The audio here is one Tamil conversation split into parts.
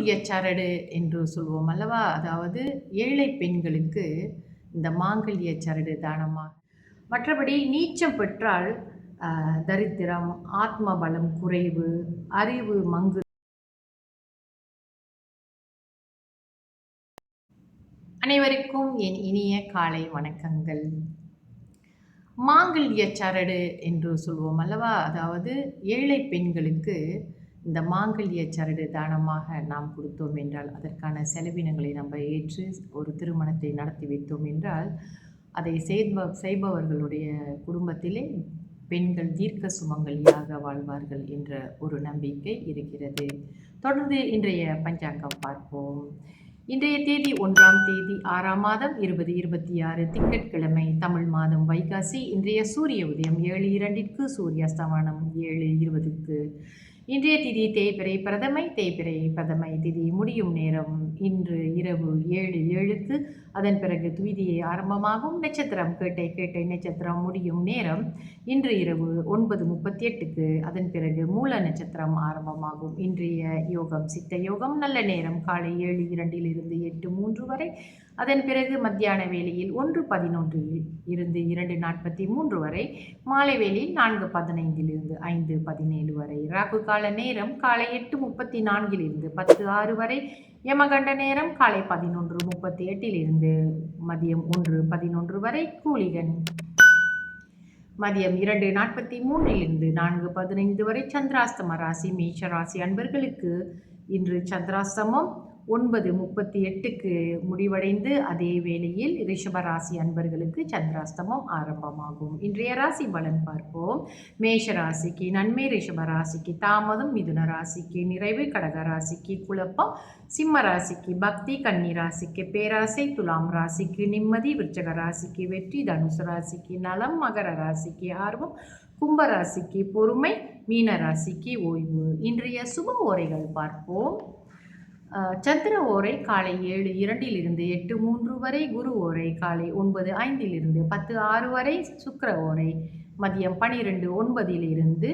மாங்கல்ய சரடு என்று சொல்வோம் அல்லவா? அதாவது ஏழை பெண்களுக்கு இந்த மாங்கல்ய சரடு தானமாக. மற்றபடி நீச்சம் பெற்றால் தரித்திரம், ஆத்ம பலம் குறைவு, அறிவு மங்கு. அனைவருக்கும் என் இனிய காலை வணக்கங்கள். மாங்கல்ய சரடு என்று சொல்வோம் அல்லவா? அதாவது ஏழை பெண்களுக்கு இந்த மாங்கல்ய சரடு தானமாக நாம் கொடுத்தோம் என்றால், அதற்கான செலவினங்களை நம்ம ஏற்று ஒரு திருமணத்தை நடத்தி வைத்தோம் என்றால், அதை செய்பவர்களுடைய குடும்பத்திலே பெண்கள் தீர்க்க சுமங்கலியாக வாழ்வார்கள் என்ற ஒரு நம்பிக்கை இருக்கிறது. தொடர்ந்து இன்றைய பஞ்சாங்கம் பார்ப்போம். இன்றைய தேதி 1ஆம் தேதி 6ஆம் மாதம் 2026 திங்கட்கிழமை, தமிழ் மாதம் வைகாசி. இன்றைய சூரிய உதயம் 7:02க்கு, சூரிய அஸ்தமனம் 7:20க்கு. இன்றைய திதி தேய்பிறை பிரதமை திதி முடியும் நேரம் இன்று இரவு 7:07க்கு. அதன் பிறகு துவிதியை ஆரம்பமாகும். நட்சத்திரம் கேட்டை நட்சத்திரம் முடியும் நேரம் இன்று இரவு 9:38க்கு. அதன் பிறகு மூல நட்சத்திரம் ஆரம்பமாகும். இன்றைய யோகம் சித்த யோகம். நல்ல நேரம் காலை 7:02 8:03 வரை. அதன் பிறகு மத்தியான வேளையில் 1:11 இருந்து 2:43 வரை. மாலை வேளையில் 4:15 5:17 வரை. ராகு கால நேரம் காலை 8:34 10:06 வரை. யமகண்ட நேரம் காலை 11:38 மதியம் 1:11 வரை. கூலிகன் மதியம் 2:43 4:15 வரை. சந்திராஸ்தம ராசி மேஷ ராசி அன்பர்களுக்கு இன்று சந்திராஸ்தமம் 9:38க்கு முடிவடைந்து, அதே வேளையில் ரிஷபராசி அன்பர்களுக்கு சந்திராஸ்தமம் ஆரம்பமாகும். இன்றைய ராசி பலன் பார்ப்போம். மேஷ ராசிக்கு நன்மை, ரிஷப ராசிக்கு தாமதம், மிதுன ராசிக்கு நிறைவு, கடக ராசிக்கு குழப்பம், சிம்ம ராசிக்கு பக்தி, கன்னி ராசிக்கு பேராசை, துலாம் ராசிக்கு நிம்மதி, விருச்சக ராசிக்கு வெற்றி, தனுசு ராசிக்கு நலம், மகர ராசிக்கு ஆர்வம், கும்ப ராசிக்கு பொறுமை, மீன ராசிக்கு ஓய்வு. இன்றைய சுப ஓரைகள் பார்ப்போம். சந்திர ஓரை காலை 7:02 8:03 வரை. குரு ஓரை காலை 9:05 10:06 வரை. சுக்கிர ஓரை மதியம் 12:09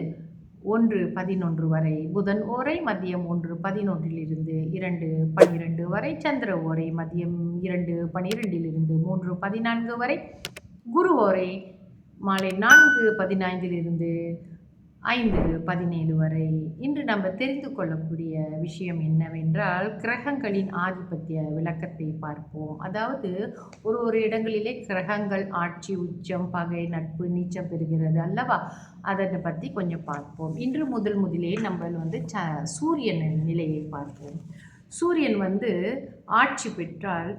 1:11 வரை. புதன் ஓரை மதியம் 1:11 2:12 வரை. சந்திர ஓரை மதியம் 2:12 3:14 வரை. குரு ஓரை மாலை 4:15 5:17 வரை. இன்று நம்ம தெரிந்து கொள்ளக்கூடிய விஷயம் என்னவென்றால், கிரகங்களின் ஆதிபத்திய விளக்கத்தை பார்ப்போம். அதாவது ஒரு இடங்களிலே கிரகங்கள் ஆட்சி, உச்சம், பகை, நட்பு, நீச்சம் பெறுகிறது அல்லவா? அதை பற்றி கொஞ்சம் பார்ப்போம். இன்று முதலே நம்ம சூரியன் நிலையை பார்ப்போம். சூரியன் ஆட்சி பெற்றால்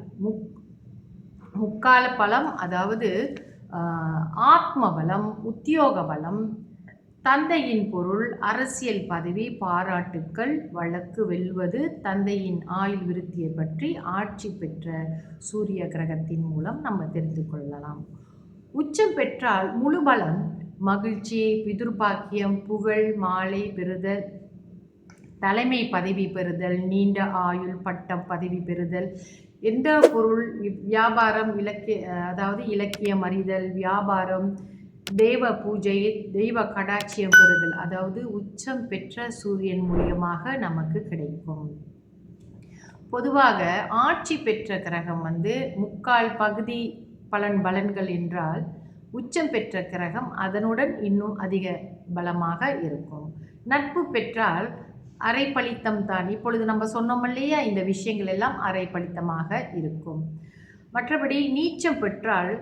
முக்கால பலம், அதாவது ஆத்ம பலம், உத்தியோக பலம், தந்தையின் பொருள், அரசியல் பதவி, பாராட்டுக்கள், வழக்கு வெல்வது, தந்தையின் ஆயுள் விருத்தியை பற்றி ஆட்சி பெற்ற சூரிய கிரகத்தின் மூலம் நம்ம தெரிந்து கொள்ளலாம். உச்சம் பெற்றால் முழு பலம், மகிழ்ச்சி, பிதுர்பாக்கியம், புகழ், மாலை பெறுதல், தலைமை பதவி பெறுதல், நீண்ட ஆயுள், பட்டம், பதவி பெறுதல், எந்த பொருள், வியாபாரம், இலக்கியம் அறிதல், வியாபாரம், தெய்வ பூஜை, தெய்வ கடாட்சியம் பெறுதல், அதாவது உச்சம் பெற்ற சூரியன் மூலியமாக நமக்கு கிடைக்கும். பொதுவாக ஆட்சி பெற்ற கிரகம் முக்கால் பகுதி பலன்கள் என்றால், உச்சம் பெற்ற கிரகம் அதனுடன் இன்னும் அதிக பலமாக இருக்கும். நட்பு பெற்றால் அரை பலித்தம் தான். இப்பொழுது நம்ம சொன்னோம் இல்லையா, இந்த விஷயங்கள் எல்லாம் அரை பலித்தமாக இருக்கும். மற்றபடி நீச்சம் பெற்றால்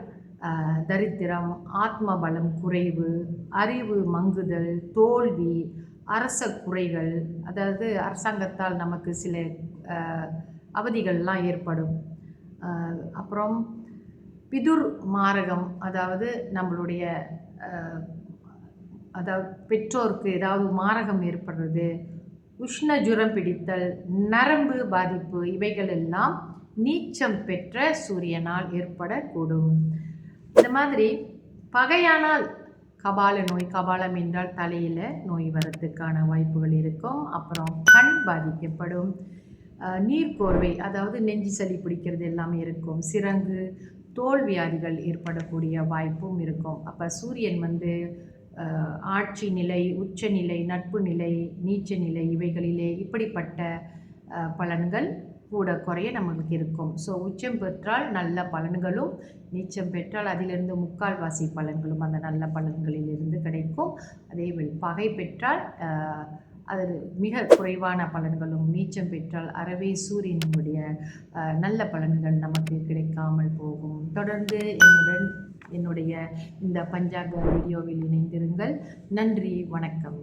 தரித்திரம், ஆத்ம பலம் குறைவு, அறிவு மங்குதல், தோல்வி, அரச குறைகள், அதாவது அரசாங்கத்தால் நமக்கு சில அவதிகள்லாம் ஏற்படும். அப்புறம் பிதுர் மாரகம், அதாவது நம்மளுடைய பெற்றோருக்கு ஏதாவது மாரகம் ஏற்படுறது, உஷ்ண ஜுரம் பிடித்தல், நரம்பு பாதிப்பு, இவைகள் எல்லாம் நீச்சம் பெற்ற சூரியனால் ஏற்படக்கூடும். இந்த மாதிரி பகையானால் கபால நோய், கபாலம் என்றால் தலையில் நோய் வரத்துக்கான வாய்ப்புகள் இருக்கும். அப்புறம் கண் பாதிக்கப்படும், நீர்க்கோர்வை, அதாவது நெஞ்சு சளி பிடிக்கிறது எல்லாமே இருக்கும். சிரங்கு, தோல் வியாதிகள் ஏற்படக்கூடிய வாய்ப்பும் இருக்கும். அப்போ சூரியன் ஆட்சி நிலை, உச்ச நிலை, நட்பு நிலை, நீச்ச நிலை, இவைகளிலே இப்படிப்பட்ட பலன்கள் கூட குறைய நம்மளுக்கு இருக்கும். ஸோ உச்சம் பெற்றால் நல்ல பலன்களும், நீச்சம் பெற்றால் அதிலிருந்து முக்கால்வாசி பலன்களும் அந்த நல்ல பலன்களிலிருந்து கிடைக்கும். அதேபோல் பகை பெற்றால் அது மிக குறைவான பலன்களும், நீச்சம் பெற்றால் அறவே சூரியனுடைய நல்ல பலன்கள் நமக்கு கிடைக்காமல் போகும். தொடர்ந்து என்னுடைய இந்த பஞ்சாங்க வீடியோவில் இணைந்திருங்கள். நன்றி, வணக்கம்.